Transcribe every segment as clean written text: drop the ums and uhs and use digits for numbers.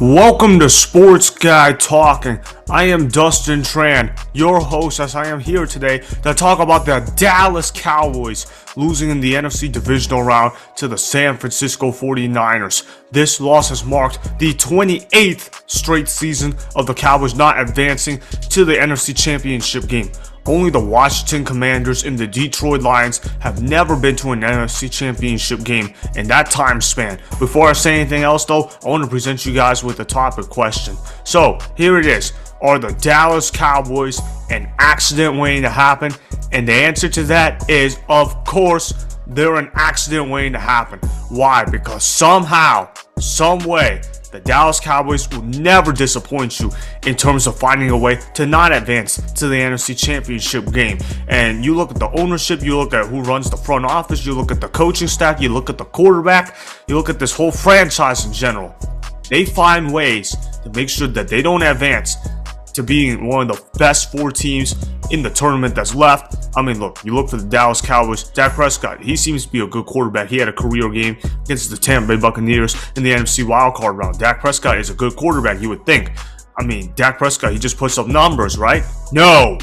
Welcome to Sports Guy Talking. I am Dustin Tran, your host, as I am here today to talk about the Dallas Cowboys losing in the NFC divisional round to the San Francisco 49ers. This loss has marked the 28th straight season of the Cowboys not advancing to the NFC Championship game. Only the Washington Commanders and the Detroit Lions have never been to an NFC Championship game in that time span. Before I say anything else though, I want to present you guys with a topic question. So here it is. Are the Dallas Cowboys an accident waiting to happen? And the answer to that is, of course, they're an accident waiting to happen. Why? Because somehow, some way, the Dallas Cowboys will never disappoint you in terms of finding a way to not advance to the NFC Championship game. And you look at the ownership, you look at who runs the front office, you look at the coaching staff, you look at the quarterback, you look at this whole franchise in general. They find ways to make sure that they don't advance to being one of the best four teams in the tournament that's left. I mean, look, you look for the Dallas Cowboys. Dak Prescott, he seems to be a good quarterback. He had a career game against the Tampa Bay Buccaneers in the NFC wildcard round. Dak Prescott is a good quarterback, you would think. I mean, Dak Prescott, he just puts up numbers, right? No,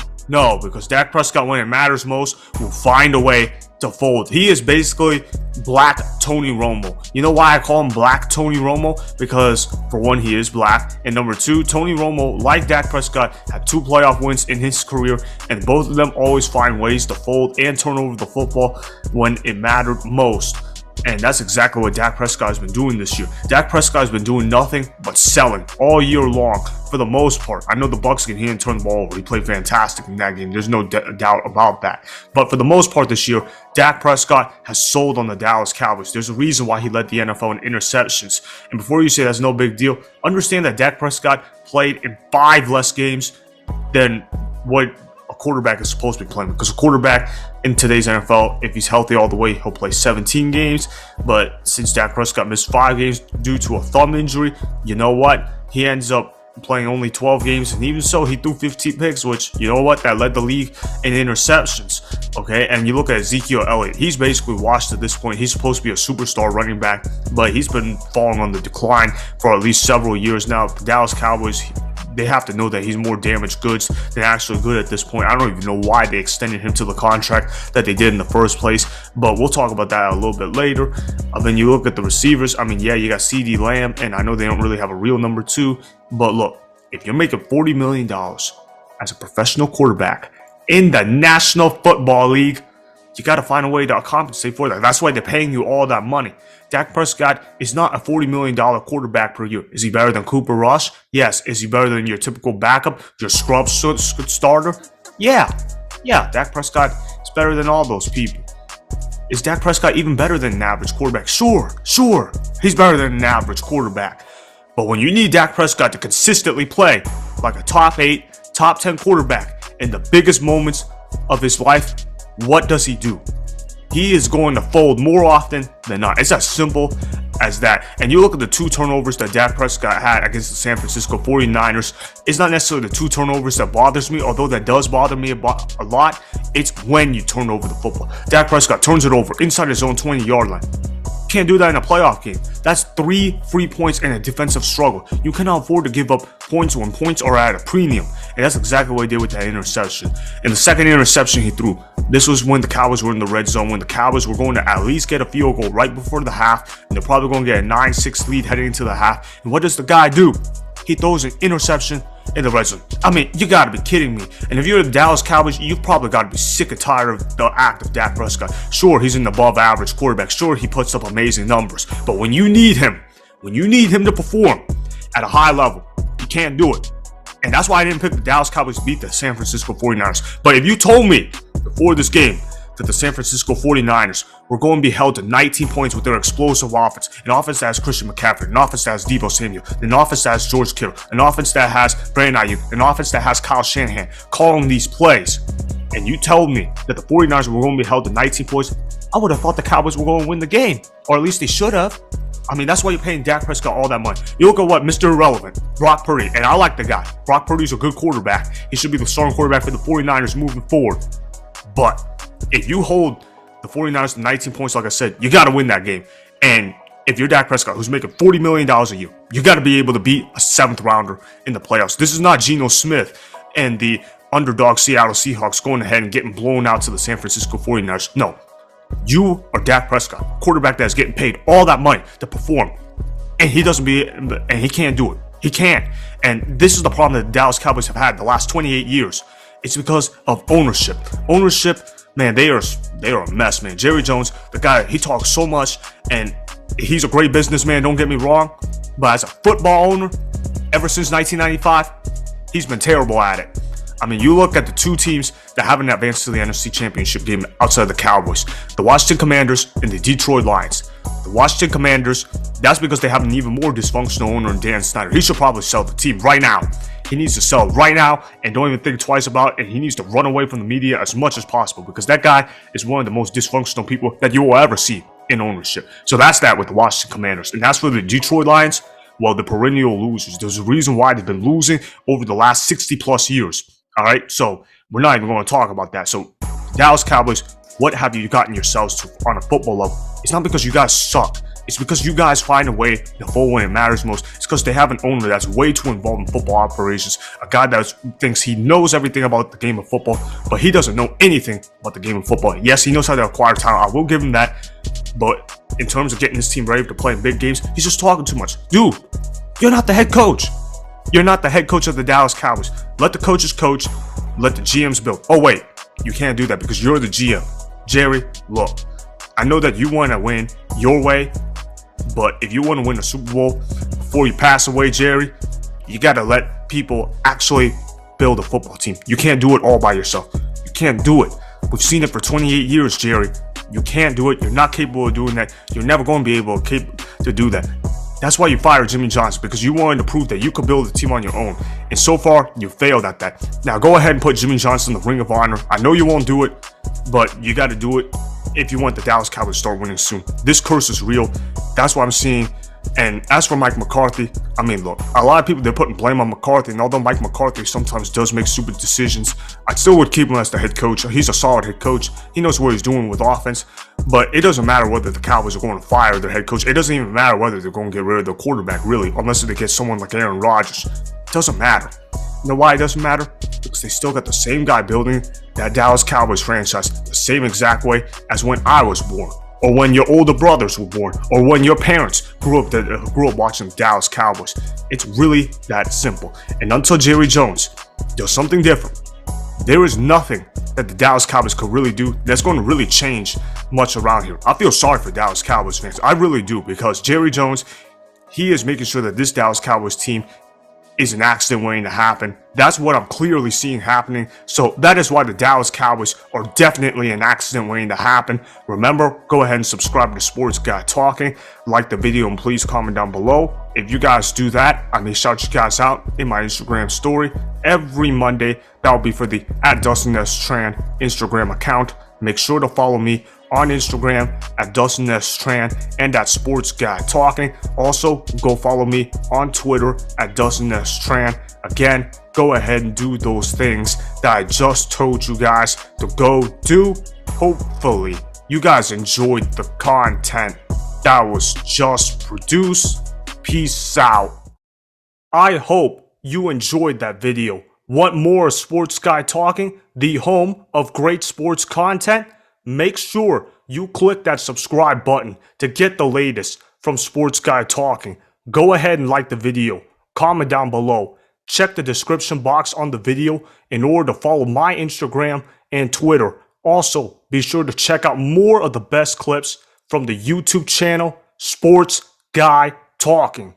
because Dak Prescott, when it matters most, will find a way to fold. He is basically Black Tony Romo. You know why I call him Black Tony Romo? Because for one, he is black, and number two, Tony Romo, like Dak Prescott, had 2 playoff wins in his career, and both of them always find ways to fold and turn over the football when it mattered most. And that's exactly what Dak Prescott has been doing this year. Dak Prescott has been doing nothing but selling all year long for the most part. I know the Bucs game, he didn't turn the ball over. He played fantastic in that game. There's no doubt about that. But for the most part this year, Dak Prescott has sold on the Dallas Cowboys. There's a reason why he led the NFL in interceptions. And before you say that's no big deal, understand that Dak Prescott played in 5 less games than what a quarterback is supposed to be playing, because a quarterback in today's NFL, if he's healthy all the way, he'll play 17 games. But since Dak Prescott missed 5 games due to a thumb injury, you know what? He ends up playing only 12 games, and even so, he threw 15 picks, which, you know what, that led the league in interceptions. Okay, and you look at Ezekiel Elliott, he's basically washed at this point. He's supposed to be a superstar running back, but he's been falling on the decline for at least several years now. The Dallas Cowboys, they have to know that he's more damaged goods than actually good at this point. I don't even know why they extended him to the contract that they did in the first place, but we'll talk about that a little bit later. Then you look at the receivers. I mean, yeah, you got CD Lamb, and I know they don't really have a real number 2, but look, if you're making $40 million as a professional quarterback in the National Football League, you got to find a way to compensate for that. That's why they're paying you all that money. Dak Prescott is not a $40 million quarterback per year. Is he better than Cooper Rush? Yes. Is he better than your typical backup, your scrub starter? Yeah. Dak Prescott is better than all those people. Is Dak Prescott even better than an average quarterback? Sure. He's better than an average quarterback. But when you need Dak Prescott to consistently play like a top 8, top 10 quarterback in the biggest moments of his life, what does he do? He is going to fold more often than not. It's as simple as that. And you look at the 2 turnovers that Dak Prescott had against the San Francisco 49ers. It's not necessarily the 2 turnovers that bothers me, although that does bother me a lot. It's when you turn over the football. Dak Prescott turns it over inside his own 20-yard line. Can't do that in a playoff game. That's 3 free points and a defensive struggle. You cannot afford to give up points when points are at a premium. And that's exactly what he did with that interception. And the second interception he threw, this was when the Cowboys were in the red zone, when the Cowboys were going to at least get a field goal right before the half, and they're probably going to get a 9-6 lead heading into the half. And what does the guy do? He throws an interception in the red zone. I mean, you got to be kidding me. And if you're the Dallas Cowboys, you've probably got to be sick and tired of the act of Dak Prescott. Sure, he's an above average quarterback. Sure, he puts up amazing numbers. But when you need him to perform at a high level, he can't do it. And that's why I didn't pick the Dallas Cowboys to beat the San Francisco 49ers. But if you told me before this game that the San Francisco 49ers were going to be held to 19 points with their explosive offense, an offense that has Christian McCaffrey, an offense that has Deebo Samuel, an offense that has George Kittle, an offense that has Brandon Ayuk, an offense that has Kyle Shanahan calling these plays, and you told me that the 49ers were going to be held to 19 points, I would have thought the Cowboys were going to win the game, or at least they should have. I mean, that's why you're paying Dak Prescott all that money. You look at what Mr. Irrelevant, Brock Purdy, and I like the guy. Brock Purdy's a good quarterback. He should be the starting quarterback for the 49ers moving forward. But if you hold the 49ers to 19 points, like I said, you got to win that game. And if you're Dak Prescott, who's making $40 million a year, you got to be able to beat a 7th rounder in the playoffs. This is not Geno Smith and the underdog Seattle Seahawks going ahead and getting blown out to the San Francisco 49ers. No, you are Dak Prescott, quarterback that's getting paid all that money to perform, and he can't do it. He can't. And this is the problem that the Dallas Cowboys have had the last 28 years. It's because of ownership. Ownership, man, they are a mess, man. Jerry Jones, the guy, he talks so much, and he's a great businessman, don't get me wrong, but as a football owner, ever since 1995, he's been terrible at it. I mean, you look at the two teams that haven't advanced to the NFC Championship game outside of the Cowboys, the Washington Commanders and the Detroit Lions. The Washington Commanders, that's because they have an even more dysfunctional owner in Dan Snyder. He should probably sell the team right now. He needs to sell right now and don't even think twice about it. And he needs to run away from the media as much as possible, because that guy is one of the most dysfunctional people that you will ever see in ownership. So that's that with the Washington Commanders. And that's for the Detroit Lions. Well, the perennial losers. There's a reason why they've been losing over the last 60 plus years. All right, so we're not even going to talk about that. So Dallas Cowboys, what have you gotten yourselves to on a football level? It's not because you guys suck. It's because you guys find a way to vote when it matters most. It's because they have an owner that's way too involved in football operations, a guy that thinks he knows everything about the game of football, but he doesn't know anything about the game of football. Yes, he knows how to acquire talent. I will give him that. But in terms of getting his team ready to play in big games, he's just talking too much. Dude, you're not the head coach. You're not the head coach of the Dallas Cowboys. Let the coaches coach. Let the GMs build. Oh, wait. You can't do that because you're the GM. Jerry, look. I know that you want to win your way, but if you want to win a Super Bowl before you pass away, Jerry, you got to let people actually build a football team. You can't do it all by yourself. You can't do it. We've seen it for 28 years, Jerry. You can't do it. You're not capable of doing that. You're never going to be able to do that. That's why you fired Jimmy Johnson, because you wanted to prove that you could build a team on your own. And so far, you failed at that. Now, go ahead and put Jimmy Johnson in the Ring of Honor. I know you won't do it, but you got to do it if you want the Dallas Cowboys to start winning soon. This curse is real. That's what I'm seeing. And as for Mike McCarthy, I mean, look, a lot of people, they're putting blame on McCarthy. And although Mike McCarthy sometimes does make stupid decisions, I still would keep him as the head coach. He's a solid head coach. He knows what he's doing with offense. But it doesn't matter whether the Cowboys are going to fire their head coach. It doesn't even matter whether they're going to get rid of their quarterback, really, unless they get someone like Aaron Rodgers. It doesn't matter. You know why it doesn't matter? Because they still got the same guy building that Dallas Cowboys franchise the same exact way as when I was born, or when your older brothers were born, or when your parents grew up watching Dallas Cowboys. It's really that simple. And until Jerry Jones does something different, there is nothing that the Dallas Cowboys could really do that's going to really change much around here. I feel sorry for Dallas Cowboys fans. I really do, because Jerry Jones, he is making sure that this Dallas Cowboys team is an accident waiting to happen. That's what I'm clearly seeing happening. So that is why the Dallas Cowboys are definitely an accident waiting to happen. Remember, go ahead and subscribe to Sports Guy Talking. Like the video and please comment down below. If you guys do that, I may shout you guys out in my Instagram story every Monday. That will be for the @DustinTran Instagram account. Make sure to follow me on Instagram @DustinTran and @SportsGuyTalking. Also, go follow me on Twitter @DustinTran. Again, go ahead and do those things that I just told you guys to go do. Hopefully, you guys enjoyed the content that was just produced. Peace out. I hope you enjoyed that video. Want more Sports Guy Talking, the home of great sports content? Make sure you click that subscribe button to get the latest from Sports Guy Talking. Go ahead and like the video, comment down below, check the description box on the video in order to follow my Instagram and Twitter. Also, be sure to check out more of the best clips from the YouTube channel, Sports Guy Talking.